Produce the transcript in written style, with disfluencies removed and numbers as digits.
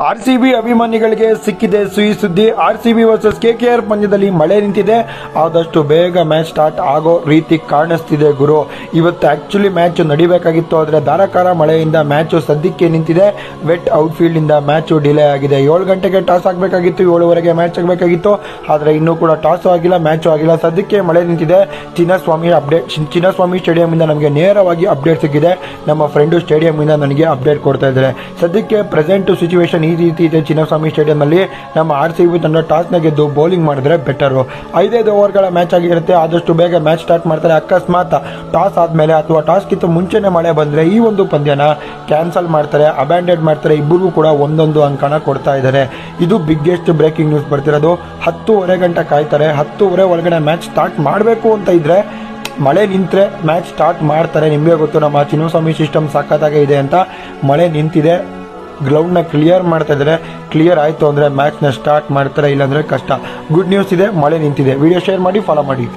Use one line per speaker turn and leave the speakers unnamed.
RCB ಅಭಿಮಾನಿಗಳಿಗೆ ಸಿಕ್ಕಿದೆ ಸಿಹಿ ಸುದ್ದಿ. ಆರ್ಸಿಬಿ ವರ್ಸಸ್ ಕೆಕೆಆರ್ ಪಂದ್ಯದಲ್ಲಿ ಮಳೆ ನಿಂತಿದೆ. ಆದಷ್ಟು ಬೇಗ ಮ್ಯಾಚ್ ಸ್ಟಾರ್ಟ್ ಆಗೋ ರೀತಿ ಕಾಣಿಸ್ತಿದೆ ಗುರು. ಇವತ್ತು ಆಕ್ಚುಲಿ ಮ್ಯಾಚ್ ನಡಿಬೇಕಾಗಿತ್ತು, ಆದರೆ ಧಾರಾಕಾರ ಮಳೆಯಿಂದ ಮ್ಯಾಚ್ ಸದ್ಯಕ್ಕೆ ನಿಂತಿದೆ. ವೆಟ್ ಔಟ್ಫೀಲ್ಡ್ ಇಂದ ಮ್ಯಾಚ್ ಡಿಲೇ ಆಗಿದೆ. 7 ಗಂಟೆಗೆ ಟಾಸ್ ಆಗಬೇಕಾಗಿತ್ತು, 7:15 ಮ್ಯಾಚ್ ಆಗಬೇಕಾಗಿತ್ತು, ಆದರೆ ಇನ್ನೂ ಕೂಡ ಟಾಸ್ ಆಗಿಲ್ಲ, ಮ್ಯಾಚ್ ಆಗಿಲ್ಲ. ಸದ್ಯಕ್ಕೆ ಮಳೆ ನಿಂತಿದೆ. ಚಿನ್ನಸ್ವಾಮಿ ಸ್ಟೇಡಿಯಂ ಇಂದ ನಮಗೆ ನೇರವಾಗಿ ಅಪ್ಡೇಟ್ ಸಿಕ್ಕಿದೆ. ನಮ್ಮ ಫ್ರೆಂಡು ಸ್ಟೇಡಿಯಂ ಇಂದ ನನಗೆ ಅಪ್ಡೇಟ್ ಕೊಡ್ತಾ ಇದ್ದಾರೆ. ಸದ್ಯಕ್ಕೆ ಪ್ರೆಸೆಂಟ್ ಸಿಚುವೇಶನ್ ಈ ರೀತಿ ಇದೆ. ಚಿನ್ನಸ್ವಾಮಿ ಸ್ಟೇಡಿಯಂನಲ್ಲಿ ನಮ್ಮ ಆರ್ಸಿಬಿ ತಂಡ ಟಾಸ್ನ ಗೆದ್ದು ಬೌಲಿಂಗ್ ಮಾಡಿದ್ರೆ ಬೆಟರು. 5 ಓವರ್ಗಳ ಮ್ಯಾಚ್ ಆಗಿರುತ್ತೆ. ಆದಷ್ಟು ಬೇಗ ಮ್ಯಾಚ್ ಸ್ಟಾರ್ಟ್ ಮಾಡ್ತಾರೆ. ಅಕಸ್ಮಾತ್ ಟಾಸ್ ಆದಮೇಲೆ ಅಥವಾ ಟಾಸ್ಗಿಂತ ಮುಂಚೆನೆ ಮಳೆ ಬಂದರೆ ಈ ಒಂದು ಪಂದ್ಯನ ಕ್ಯಾನ್ಸಲ್ ಮಾಡ್ತಾರೆ, ಅಬ್ಯಾಂಡೆಡ್ ಮಾಡ್ತಾರೆ. ಇಬ್ಬರಿಗೂ ಕೂಡ ಒಂದೊಂದು ಅಂಕನ ಕೊಡ್ತಾ ಇದ್ದಾರೆ. ಇದು ಬಿಗ್ಗೆಸ್ಟ್ ಬ್ರೇಕಿಂಗ್ ನ್ಯೂಸ್ ಬರ್ತಿರೋದು. 10:30 ಗಂಟೆ ಕಾಯ್ತಾರೆ. 10:30 ಒಳಗಡೆ ಮ್ಯಾಚ್ ಸ್ಟಾರ್ಟ್ ಮಾಡಬೇಕು ಅಂತ ಇದ್ರೆ ಮಳೆ ನಿಂತರೆ ಮ್ಯಾಚ್ ಸ್ಟಾರ್ಟ್ ಮಾಡ್ತಾರೆ. ನಿಮಗೆ ಗೊತ್ತು ನಮ್ಮ ಚಿನ್ನಸ್ವಾಮಿ ಸಿಸ್ಟಮ್ ಸಖತ್ತಾಗೆ ಇದೆ ಅಂತ. ಮಳೆ ನಿಂತಿದೆ, ಗ್ರೌಂಡ್ನ ಕ್ಲಿಯರ್ ಮಾಡ್ತಾ ಇದ್ದಾರೆ. ಕ್ಲಿಯರ್ ಆಯಿತು ಅಂದರೆ ಮ್ಯಾಚ್ನ ಸ್ಟಾರ್ಟ್ ಮಾಡ್ತಾರೆ, ಇಲ್ಲಾಂದರೆ ಕಷ್ಟ. ಗುಡ್ ನ್ಯೂಸ್ ಇದೆ, ಮಳೆ ನಿಂತಿದೆ. ವಿಡಿಯೋ ಶೇರ್ ಮಾಡಿ, ಫಾಲೋ ಮಾಡಿ.